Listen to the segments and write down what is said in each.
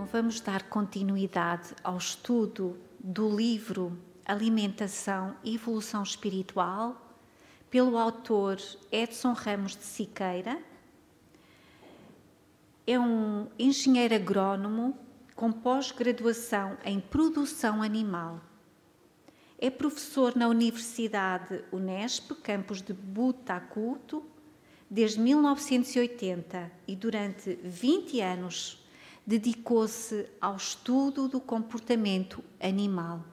Então vamos dar continuidade ao estudo do livro Alimentação e Evolução Espiritual, pelo autor Edson Ramos de Siqueira. É um engenheiro agrónomo com pós-graduação em produção animal. É professor na Universidade Unesp, campus de Butacuto, desde 1980 e durante 20 anos dedicou-se ao estudo do comportamento animal.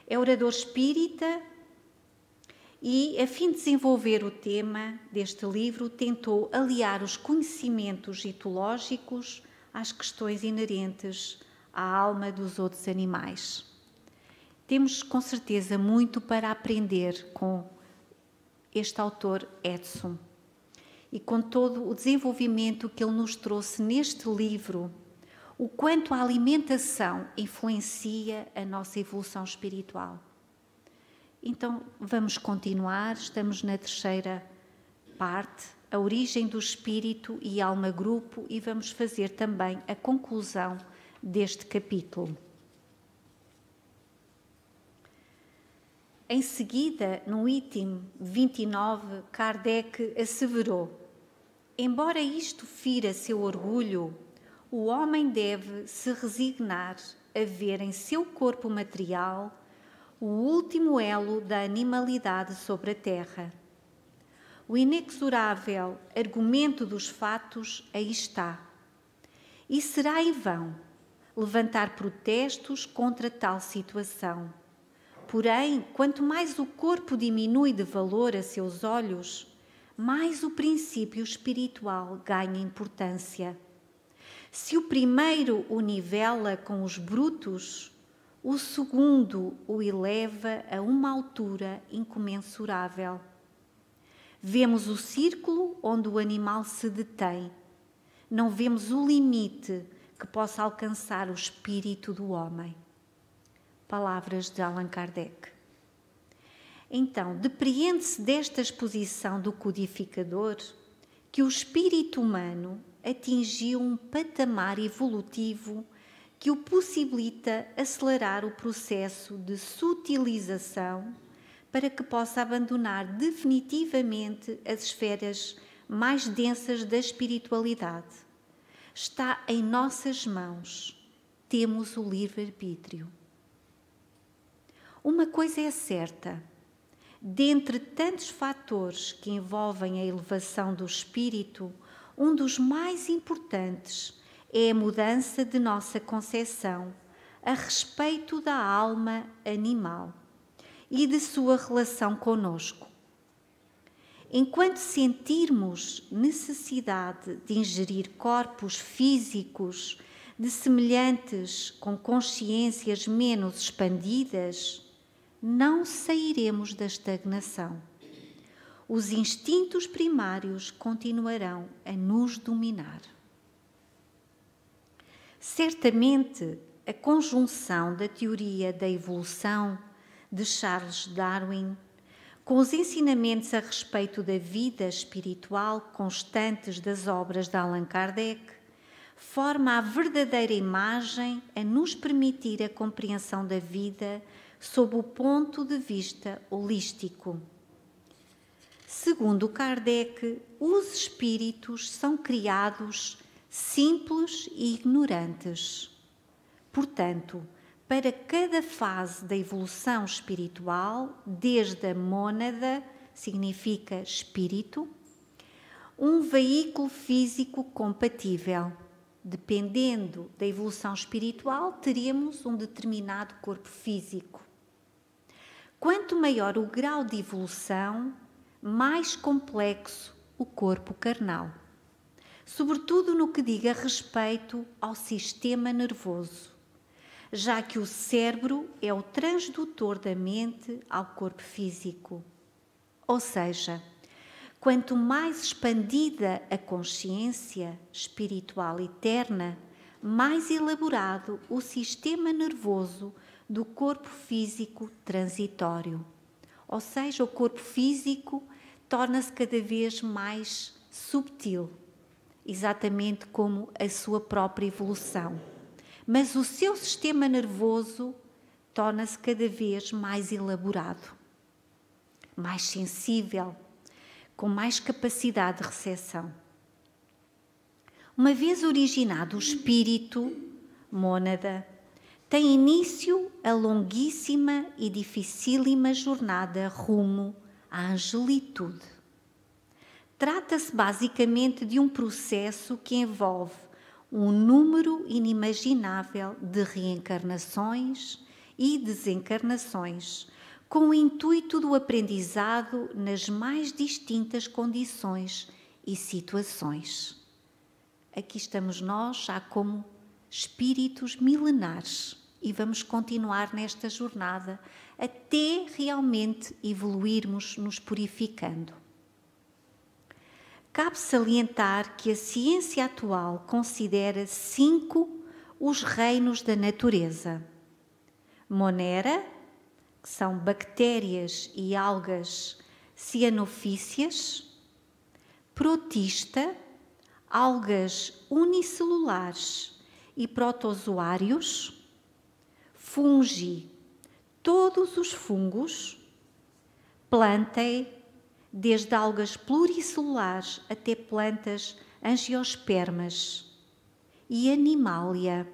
É orador espírita e, a fim de desenvolver o tema deste livro, tentou aliar os conhecimentos etológicos às questões inerentes à alma dos outros animais. Temos, com certeza, muito para aprender com este autor Edson e com todo o desenvolvimento que ele nos trouxe neste livro, o quanto a alimentação influencia a nossa evolução espiritual. Então, vamos continuar, estamos na terceira parte, a origem do espírito e alma grupo, e vamos fazer também a conclusão deste capítulo. Em seguida, no item 29, Kardec asseverou: embora isto fira seu orgulho, o homem deve se resignar a ver em seu corpo material o último elo da animalidade sobre a terra. O inexorável argumento dos fatos aí está. E será em vão levantar protestos contra tal situação. Porém, quanto mais o corpo diminui de valor a seus olhos, mais o princípio espiritual ganha importância. Se o primeiro o nivela com os brutos, o segundo o eleva a uma altura incomensurável. Vemos o círculo onde o animal se detém. Não vemos o limite que possa alcançar o espírito do homem. Palavras de Allan Kardec. Então, depreende-se desta exposição do codificador que o espírito humano atingiu um patamar evolutivo que o possibilita acelerar o processo de sutilização para que possa abandonar definitivamente as esferas mais densas da espiritualidade. Está em nossas mãos. Temos o livre-arbítrio. Uma coisa é certa, dentre tantos fatores que envolvem a elevação do espírito, um dos mais importantes é a mudança de nossa concepção a respeito da alma animal e de sua relação conosco. Enquanto sentirmos necessidade de ingerir corpos físicos de semelhantes com consciências menos expandidas, não sairemos da estagnação. Os instintos primários continuarão a nos dominar. Certamente, a conjunção da teoria da evolução de Charles Darwin com os ensinamentos a respeito da vida espiritual constantes das obras de Allan Kardec forma a verdadeira imagem a nos permitir a compreensão da vida sob o ponto de vista holístico. Segundo Kardec, os espíritos são criados simples e ignorantes. Portanto, para cada fase da evolução espiritual, desde a mônada, significa espírito, um veículo físico compatível. Dependendo da evolução espiritual, teremos um determinado corpo físico. Quanto maior o grau de evolução, mais complexo o corpo carnal, sobretudo no que diga respeito ao sistema nervoso, já que o cérebro é o transdutor da mente ao corpo físico. Ou seja, quanto mais expandida a consciência espiritual eterna, mais elaborado o sistema nervoso do corpo físico transitório. Ou seja, o corpo físico torna-se cada vez mais subtil. exatamente como a sua própria evolução. Mas o seu sistema nervoso torna-se cada vez mais elaborado, mais sensível, com mais capacidade de recepção. Uma vez originado o espírito, mônada, tem início a longuíssima e dificílima jornada rumo à angelitude. Trata-se basicamente de um processo que envolve um número inimaginável de reencarnações e desencarnações, com o intuito do aprendizado nas mais distintas condições e situações. Aqui estamos nós, já como espíritos milenares, e vamos continuar nesta jornada até realmente evoluirmos nos purificando. Cabe salientar que a ciência atual considera 5 os reinos da natureza. Monera, que são bactérias e algas cianofícias. Protista, algas unicelulares e protozoários. Fungi, todos os fungos. Plantae, desde algas pluricelulares até plantas angiospermas. E Animalia,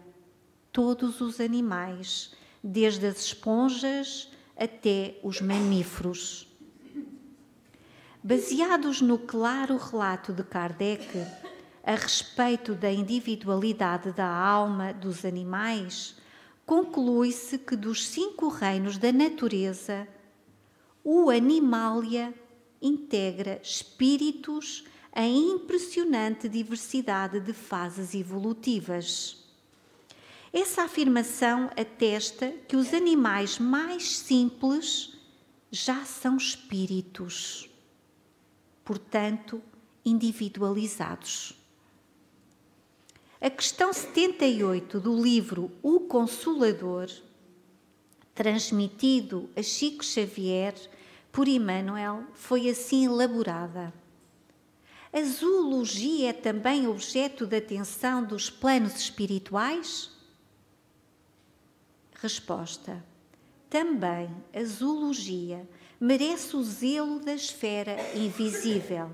todos os animais, desde as esponjas até os mamíferos. Baseados no claro relato de Kardec a respeito da individualidade da alma dos animais, conclui-se que dos 5 reinos da natureza, o Animalia integra espíritos em impressionante diversidade de fases evolutivas. Essa afirmação atesta que os animais mais simples já são espíritos, portanto, individualizados. A questão 78 do livro O Consolador, transmitido a Chico Xavier por Emmanuel, foi assim elaborada. A zoologia é também objeto de atenção dos planos espirituais? Resposta: também a zoologia merece o zelo da esfera invisível,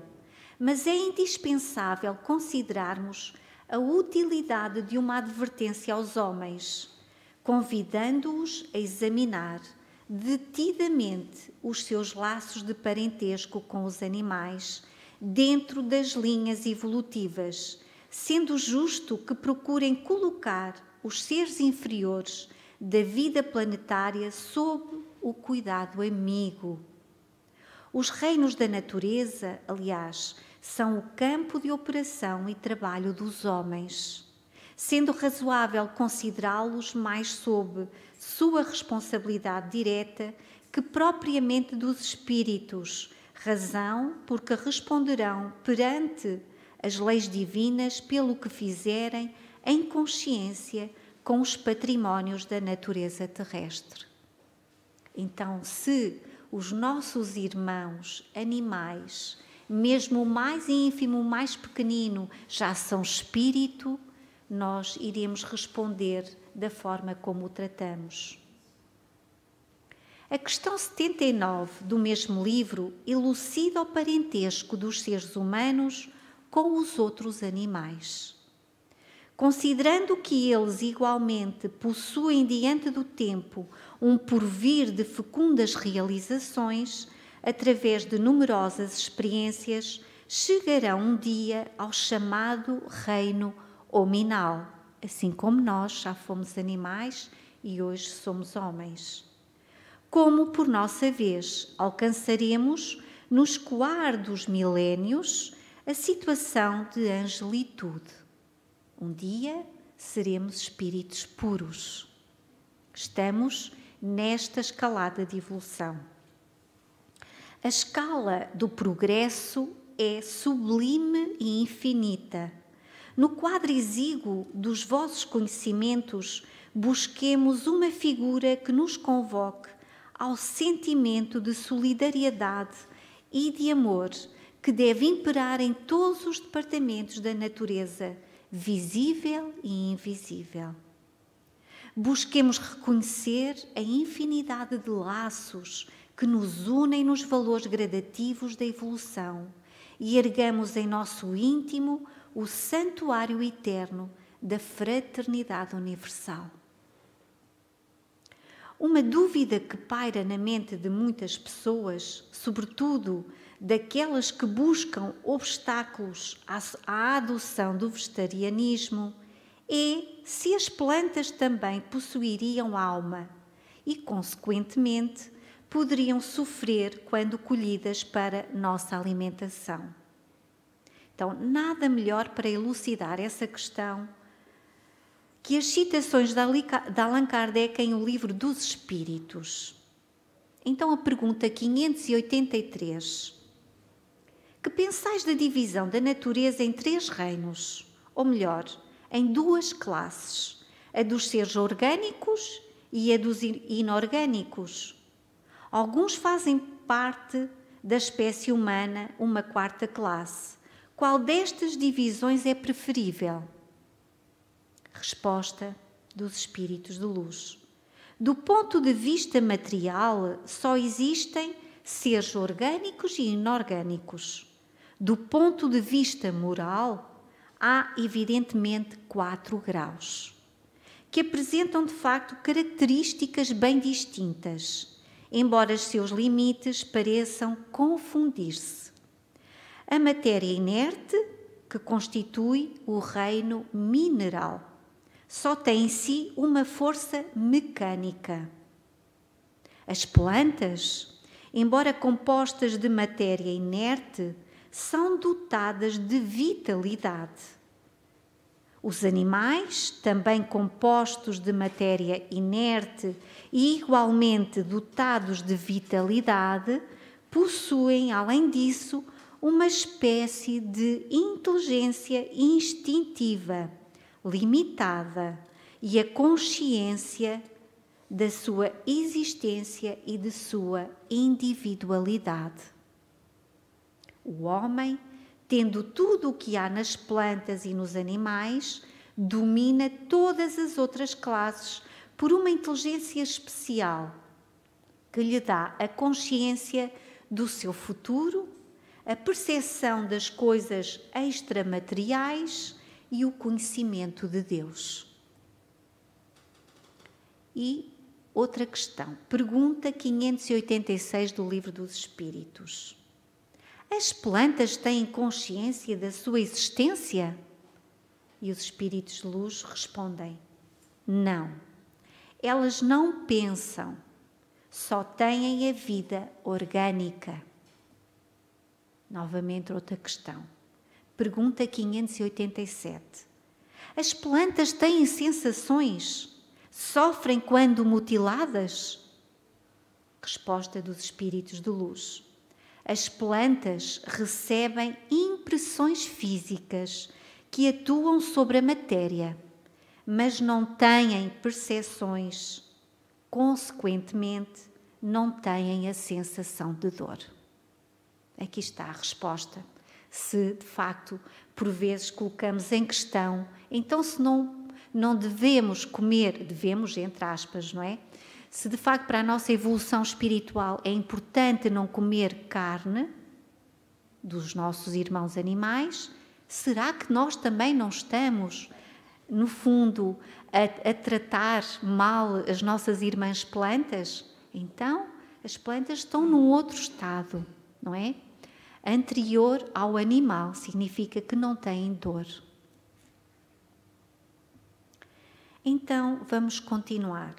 mas é indispensável considerarmos a utilidade de uma advertência aos homens, convidando-os a examinar detidamente os seus laços de parentesco com os animais, dentro das linhas evolutivas, sendo justo que procurem colocar os seres inferiores da vida planetária sob o cuidado amigo. Os reinos da natureza, aliás, são o campo de operação e trabalho dos homens, sendo razoável considerá-los mais sob sua responsabilidade direta que propriamente dos espíritos, razão porque responderão perante as leis divinas pelo que fizerem em consciência com os patrimónios da natureza terrestre. Então, se os nossos irmãos animais, mesmo o mais ínfimo, o mais pequenino, já são espírito, nós iremos responder da forma como o tratamos. A questão 79 do mesmo livro elucida o parentesco dos seres humanos com os outros animais. Considerando que eles igualmente possuem diante do tempo um porvir de fecundas realizações, através de numerosas experiências, chegarão um dia ao chamado reino hominal, assim como nós já fomos animais e hoje somos homens. Como, por nossa vez, alcançaremos, no escoar dos milénios, a situação de angelitude. Um dia seremos espíritos puros. Estamos nesta escalada de evolução. A escala do progresso é sublime e infinita. No quadro exíguo dos vossos conhecimentos, busquemos uma figura que nos convoque ao sentimento de solidariedade e de amor que deve imperar em todos os departamentos da natureza, visível e invisível. Busquemos reconhecer a infinidade de laços que nos unem nos valores gradativos da evolução e ergamos em nosso íntimo o santuário eterno da fraternidade universal. Uma dúvida que paira na mente de muitas pessoas, sobretudo daquelas que buscam obstáculos à adoção do vegetarianismo, é se as plantas também possuiriam alma e, consequentemente, poderiam sofrer quando colhidas para nossa alimentação. Então, nada melhor para elucidar essa questão que as citações de Allan Kardec em O Livro dos Espíritos. Então, a pergunta 583. Que pensais da divisão da natureza em 3 reinos? Ou melhor, em 2 classes, a dos seres orgânicos e a dos inorgânicos. Alguns fazem parte da espécie humana, uma 4ª classe. Qual destas divisões é preferível? Resposta dos espíritos de luz. Do ponto de vista material, só existem seres orgânicos e inorgânicos. Do ponto de vista moral, há evidentemente 4 graus, que apresentam de facto características bem distintas, embora os seus limites pareçam confundir-se. A matéria inerte, que constitui o reino mineral, só tem em si uma força mecânica. As plantas, embora compostas de matéria inerte, são dotadas de vitalidade. Os animais, também compostos de matéria inerte e igualmente dotados de vitalidade, possuem, além disso, uma espécie de inteligência instintiva, limitada, e a consciência da sua existência e de sua individualidade. O homem, tendo tudo o que há nas plantas e nos animais, domina todas as outras classes por uma inteligência especial que lhe dá a consciência do seu futuro, a percepção das coisas extramateriais e o conhecimento de Deus. E outra questão, pergunta 586 do Livro dos Espíritos. As plantas têm consciência da sua existência? E os espíritos de luz respondem: não. Elas não pensam, só têm a vida orgânica. Novamente outra questão. Pergunta 587. As plantas têm sensações? Sofrem quando mutiladas? Resposta dos espíritos de luz. As plantas recebem impressões físicas que atuam sobre a matéria, mas não têm percepções. Consequentemente, não têm a sensação de dor. Aqui está a resposta. Se, de facto, por vezes colocamos em questão, então se não devemos comer, devemos, entre aspas, não é? Se de facto para a nossa evolução espiritual é importante não comer carne dos nossos irmãos animais, será que nós também não estamos, no fundo, a tratar mal as nossas irmãs plantas? Então, as plantas estão num outro estado, não é? Anterior ao animal, significa que não têm dor. Então, vamos continuar.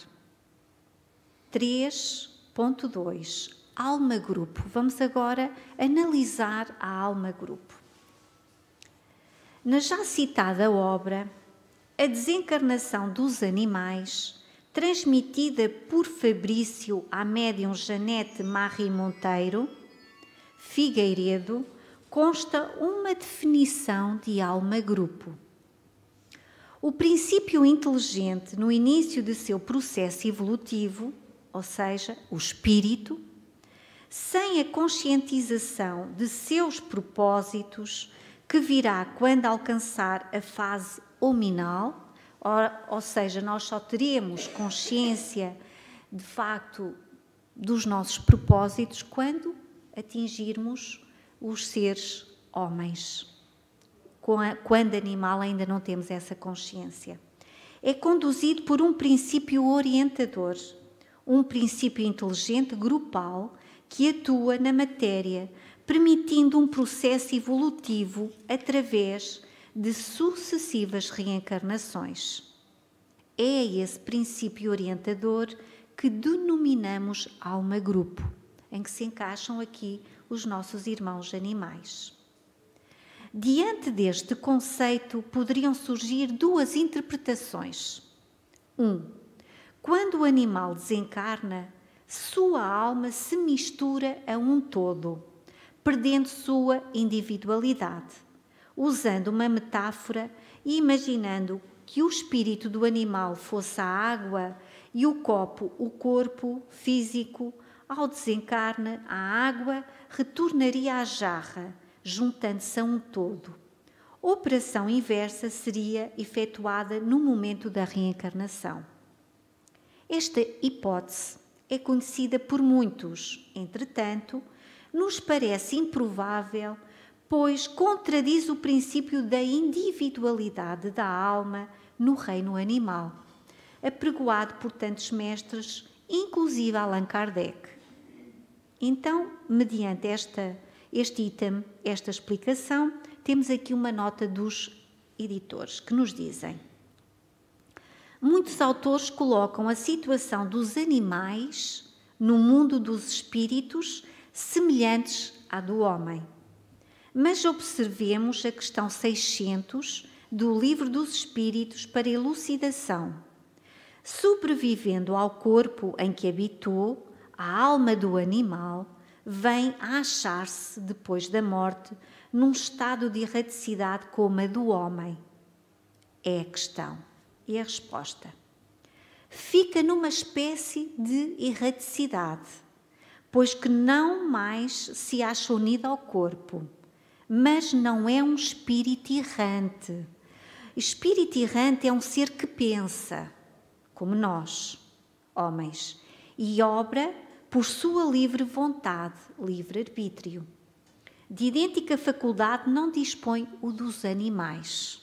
3.2. Alma-grupo. Vamos agora analisar a alma-grupo. Na já citada obra, A Desencarnação dos Animais, transmitida por Fabrício à médium Janete Marri Monteiro, Figueiredo, consta uma definição de alma-grupo. O princípio inteligente, no início de seu processo evolutivo, ou seja, o espírito, sem a conscientização de seus propósitos, que virá quando alcançar a fase hominal, ou seja, nós só teremos consciência de facto dos nossos propósitos quando atingirmos os seres homens. Quando animal ainda não temos essa consciência. É conduzido por um princípio orientador, um princípio inteligente grupal que atua na matéria, permitindo um processo evolutivo através de sucessivas reencarnações. É esse princípio orientador que denominamos alma-grupo, em que se encaixam aqui os nossos irmãos animais. Diante deste conceito, poderiam surgir duas interpretações. Quando o animal desencarna, sua alma se mistura a um todo, perdendo sua individualidade, usando uma metáfora e imaginando que o espírito do animal fosse a água e o copo, o corpo físico. Ao desencarne, a água retornaria à jarra, juntando-se a um todo. A operação inversa seria efetuada no momento da reencarnação. Esta hipótese é conhecida por muitos, entretanto, nos parece improvável, pois contradiz o princípio da individualidade da alma no reino animal, apregoado por tantos mestres, inclusive Allan Kardec. Então, mediante este item, esta explicação, temos aqui uma nota dos editores que nos dizem: muitos autores colocam a situação dos animais no mundo dos espíritos semelhantes à do homem. Mas observemos a questão 600 do Livro dos Espíritos para elucidação. Sobrevivendo ao corpo em que habitou, a alma do animal vem a achar-se, depois da morte, num estado de erraticidade como a do homem. É a questão. E a resposta? Fica numa espécie de erraticidade, pois que não mais se acha unida ao corpo, mas não é um espírito errante. Espírito errante é um ser que pensa, como nós, homens, e obra por sua livre vontade, livre-arbítrio. De idêntica faculdade não dispõe o dos animais.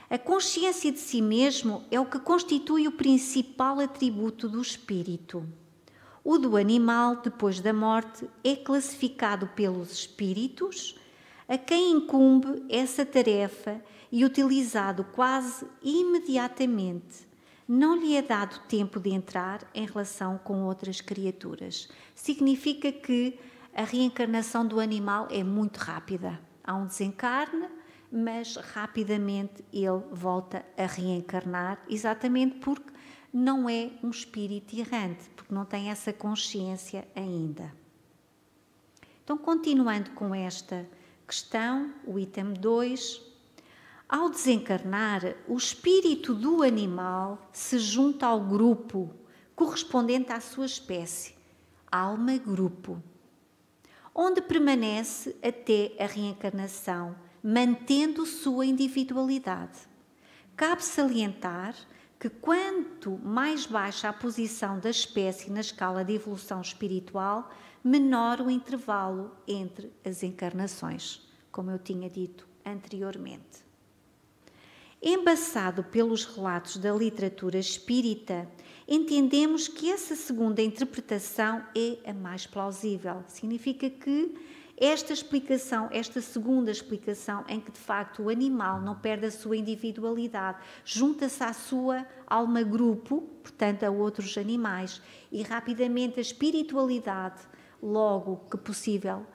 A consciência de si mesmo é o que constitui o principal atributo do espírito. O do animal, depois da morte, é classificado pelos espíritos, a quem incumbe essa tarefa e utilizado quase imediatamente. Não lhe é dado tempo de entrar em relação com outras criaturas. Significa que a reencarnação do animal é muito rápida. Há um desencarne, mas rapidamente ele volta a reencarnar, exatamente porque não é um espírito errante, porque não tem essa consciência ainda. Então, continuando com esta questão, o item 2, ao desencarnar, o espírito do animal se junta ao grupo correspondente à sua espécie, alma-grupo, onde permanece até a reencarnação, mantendo sua individualidade. Cabe salientar que quanto mais baixa a posição da espécie na escala de evolução espiritual, menor o intervalo entre as encarnações, como eu tinha dito anteriormente. Embaçado pelos relatos da literatura espírita, entendemos que essa segunda interpretação é a mais plausível. Significa que esta segunda explicação, em que de facto o animal não perde a sua individualidade, junta-se à sua alma-grupo, portanto a outros animais, e rapidamente a espiritualidade, logo que possível,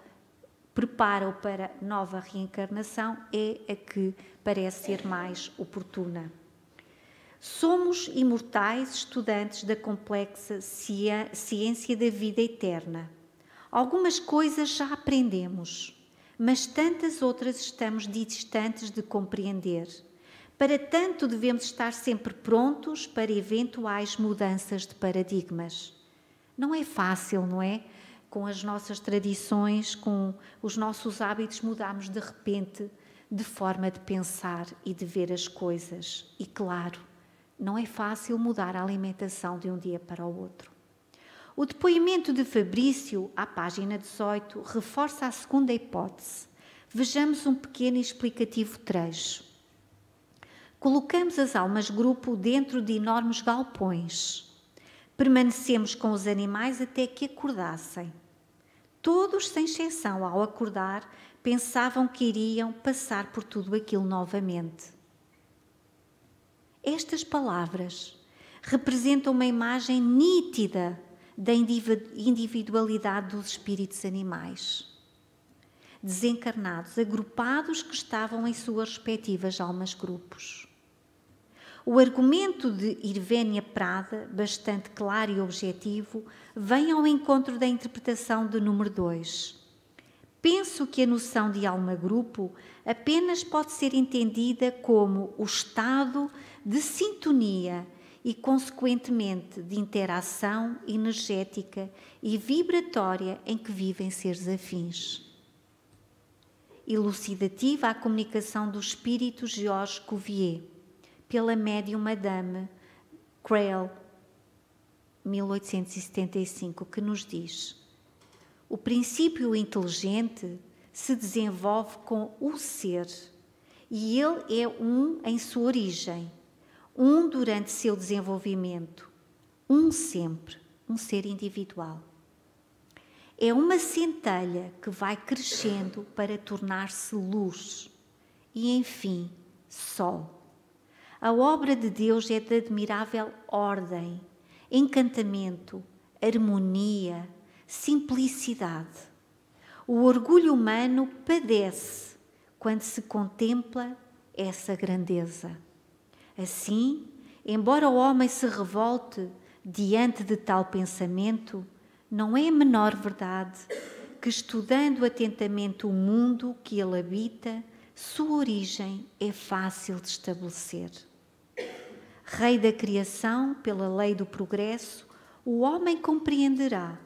prepara-o para nova reencarnação, é a que parece ser mais oportuna. Somos imortais estudantes da complexa ciência da vida eterna. Algumas coisas já aprendemos, mas tantas outras estamos distantes de compreender. Para tanto, devemos estar sempre prontos para eventuais mudanças de paradigmas. Não é fácil, não é? com as nossas tradições, com os nossos hábitos, mudamos de repente de forma de pensar e de ver as coisas. E claro, não é fácil mudar a alimentação de um dia para o outro. O depoimento de Fabrício, à página 18, reforça a segunda hipótese. Vejamos um pequeno e explicativo trecho. Colocamos as almas-grupo dentro de enormes galpões. Permanecemos com os animais até que acordassem. Todos, sem exceção, ao acordar, pensavam que iriam passar por tudo aquilo novamente. Estas palavras representam uma imagem nítida da individualidade dos espíritos animais, desencarnados, agrupados que estavam em suas respectivas almas-grupos. O argumento de Irvénia Prada, bastante claro e objetivo, vem ao encontro da interpretação de número 2. Penso que a noção de alma-grupo apenas pode ser entendida como o estado de sintonia e, consequentemente, de interação energética e vibratória em que vivem seres afins. Elucidativa a comunicação do espírito Georges Cuvier, pela médium Madame Creel, 1875, que nos diz: o princípio inteligente se desenvolve com o ser, e ele é um em sua origem, um durante seu desenvolvimento, um sempre, um ser individual. É uma centelha que vai crescendo para tornar-se luz e, enfim, sol. A obra de Deus é de admirável ordem, encantamento, harmonia, simplicidade. O orgulho humano padece quando se contempla essa grandeza. Assim, embora o homem se revolte diante de tal pensamento, não é a menor verdade que, estudando atentamente o mundo que ele habita, sua origem é fácil de estabelecer. Rei da criação, pela lei do progresso, o homem compreenderá,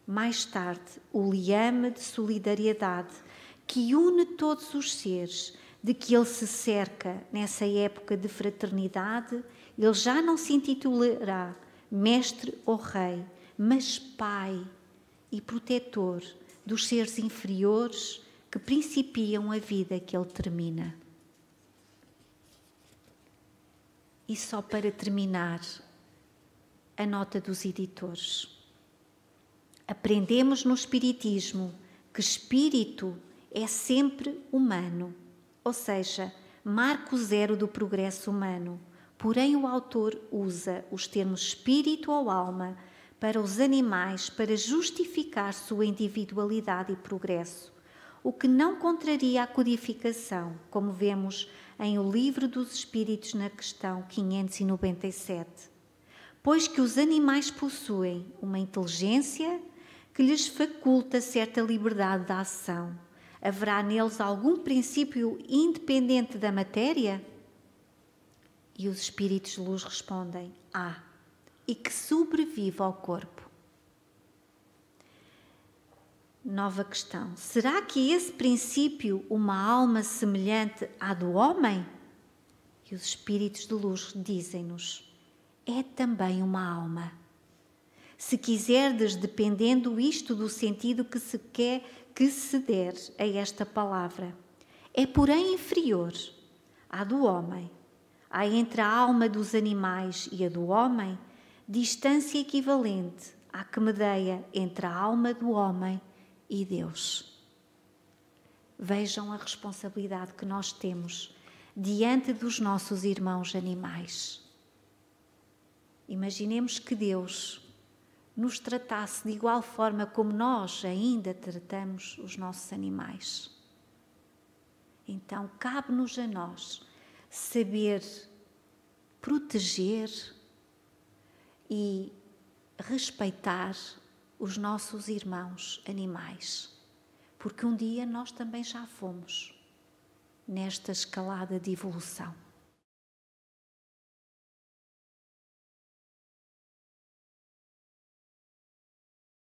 mais tarde, o liame de solidariedade que une todos os seres, de que ele se cerca nessa época de fraternidade. Ele já não se intitulará mestre ou rei, mas pai e protetor dos seres inferiores que principiam a vida que ele termina. E só para terminar, a nota dos editores. Aprendemos no Espiritismo que espírito é sempre humano, ou seja, marco zero do progresso humano. Porém, o autor usa os termos espírito ou alma para os animais para justificar sua individualidade e progresso, o que não contraria a codificação, como vemos em O Livro dos Espíritos na questão 597, pois que os animais possuem uma inteligência que lhes faculta certa liberdade de ação. Haverá neles algum princípio independente da matéria? E os espíritos de luz respondem: há, e que sobrevive ao corpo. Nova questão. Será que esse princípio uma alma semelhante à do homem? E os espíritos de luz dizem-nos: é também uma alma. Se quiserdes, dependendo isto do sentido que se quer que se der a esta palavra, é porém inferior à do homem. Há entre a alma dos animais e a do homem distância equivalente à que medeia entre a alma do homem e Deus. Vejam a responsabilidade que nós temos diante dos nossos irmãos animais. Imaginemos que Deus nos tratasse de igual forma como nós ainda tratamos os nossos animais. Então, cabe-nos a nós saber proteger e respeitar os nossos irmãos animais, porque um dia nós também já fomos nesta escalada de evolução.